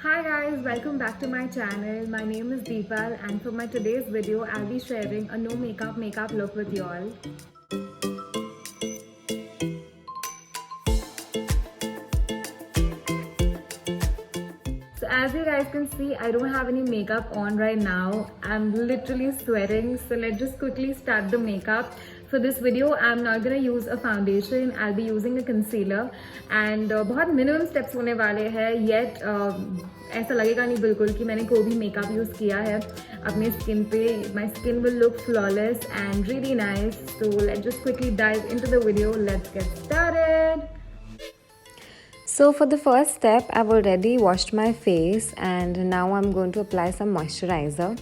Hi guys, welcome back to my channel. My name is Deepal and for my today's video, I'll be sharing a no makeup look with y'all. So as you guys can see, I don't have any makeup on right now. I'm literally sweating. So let's just quickly start the makeup. For this video, I'm not gonna use a foundation. I'll be using a concealer. And बहुत minimum steps होने वाले हैं. Yet ऐसा लगेगा नहीं बिल्कुल कि मैंने कोई भी makeup use किया है अपने skin पे. My skin will look flawless and really nice. So let's just quickly dive into the video. Let's get started. So for the first step, I've already washed my face and now I'm going to apply some moisturizer.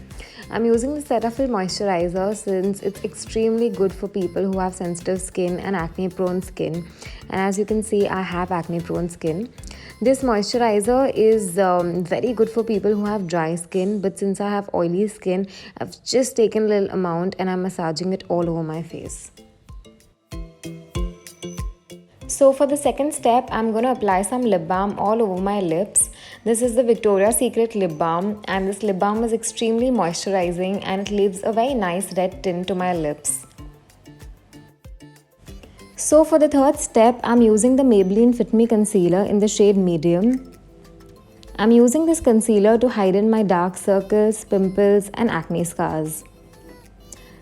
I'm using the Cetaphil moisturizer since it's extremely good for people who have sensitive skin and acne prone skin. And as you can see, I have acne prone skin. This moisturizer is very good for people who have dry skin, but since I have oily skin, I've just taken a little amount and I'm massaging it all over my face. So for the second step, I'm going to apply some lip balm all over my lips. This is the Victoria's Secret lip balm and this lip balm is extremely moisturizing and it leaves a very nice red tint to my lips. So for the third step, I'm using the Maybelline Fit Me Concealer in the shade Medium. I'm using this concealer to hide my dark circles, pimples and acne scars.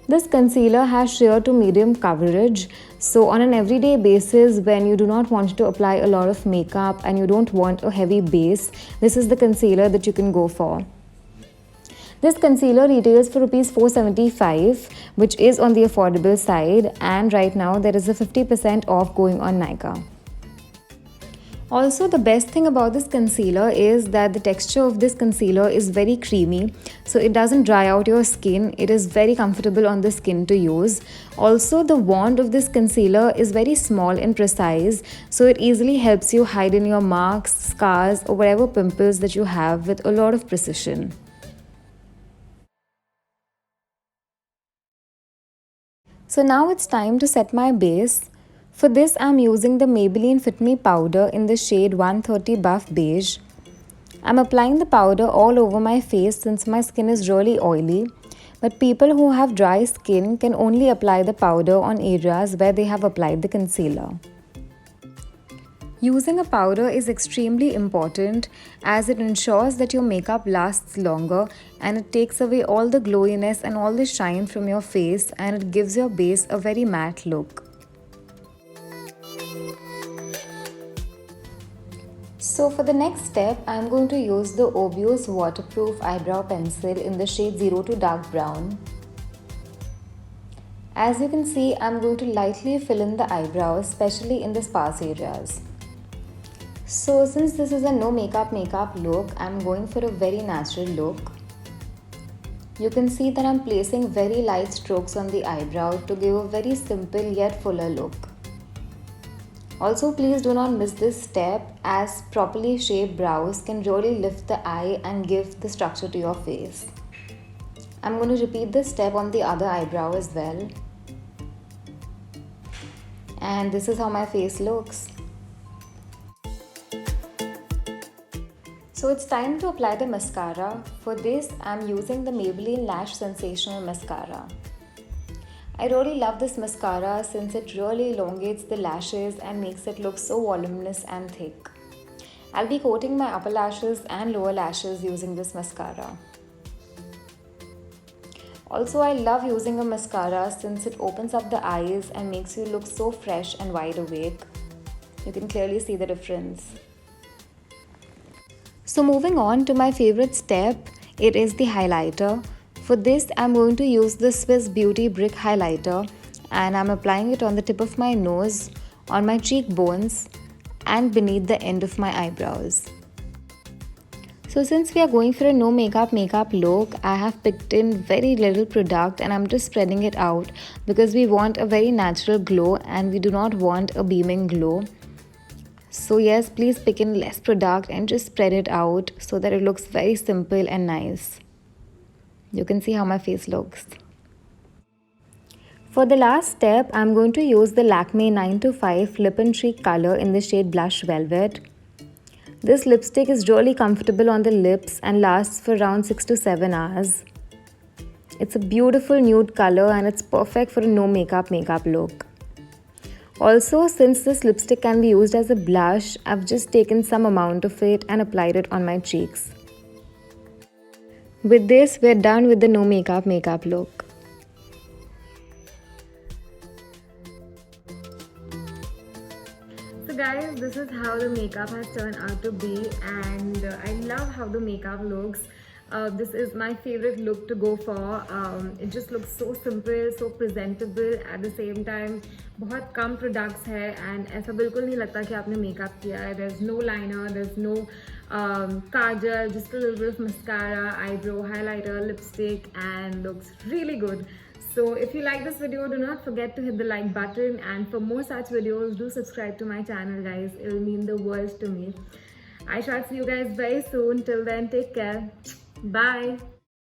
This concealer has sheer to medium coverage, so on an everyday basis when you do not want to apply a lot of makeup and you don't want a heavy base, this is the concealer that you can go for. This concealer retails for Rs 475, which is on the affordable side, and right now there is a 50% off going on Nykaa. Also, the best thing about this concealer is that the texture of this concealer is very creamy, so it doesn't dry out your skin. It is very comfortable on the skin to use. Also, the wand of this concealer is very small and precise, so it easily helps you hide in your marks, scars or whatever pimples that you have with a lot of precision. So now it's time to set my base. For this, I'm using the Maybelline Fit Me powder in the shade 130 Buff Beige. I'm applying the powder all over my face since my skin is really oily. But people who have dry skin can only apply the powder on areas where they have applied the concealer. Using a powder is extremely important as it ensures that your makeup lasts longer and it takes away all the glowiness and all the shine from your face and it gives your base a very matte look. So for the next step, I am going to use the Obios Waterproof Eyebrow Pencil in the shade 0 to Dark Brown. As you can see, I am going to lightly fill in the eyebrows, especially in the sparse areas. So since this is a no makeup look, I am going for a very natural look. You can see that I am placing very light strokes on the eyebrow to give a very simple yet fuller look. Also, please do not miss this step as properly shaped brows can really lift the eye and give the structure to your face. I'm going to repeat this step on the other eyebrow as well. And this is how my face looks. So it's time to apply the mascara. For this, I'm using the Maybelline Lash Sensational Mascara. I really love this mascara since it really elongates the lashes and makes it look so voluminous and thick. I'll be coating my upper lashes and lower lashes using this mascara. Also, I love using a mascara since it opens up the eyes and makes you look so fresh and wide awake. You can clearly see the difference. So moving on to my favorite step, it is the highlighter. For this, I'm going to use the Swiss Beauty Brick Highlighter and I'm applying it on the tip of my nose, on my cheekbones and beneath the end of my eyebrows. So since we are going for a no makeup look, I have picked in very little product and I'm just spreading it out because we want a very natural glow and we do not want a beaming glow. So yes, please pick in less product and just spread it out so that it looks very simple and nice. You can see how my face looks. For the last step, I'm going to use the Lakme 9 to 5 Lip and Cheek color in the shade Blush Velvet. This lipstick is really comfortable on the lips and lasts for around 6 to 7 hours. It's a beautiful nude color and it's perfect for a no makeup look. Also, since this lipstick can be used as a blush, I've just taken some amount of it and applied it on my cheeks. With this, we're done with the no makeup look. So guys, this is how the makeup has turned out to be, and I love how the makeup looks. This is my favorite look to go for. It just looks so simple, so presentable at the same time. बहुत कम products है and ऐसा बिल्कुल नहीं लगता कि आपने makeup किया है. There's no liner, there's no kajal, just a little bit of mascara, eyebrow, highlighter, lipstick, and looks really good. So if you like this video, do not forget to hit the like button, and for more such videos, do subscribe to my channel, guys. It will mean the world to me. I shall see you guys very soon. Till then, take care. Bye.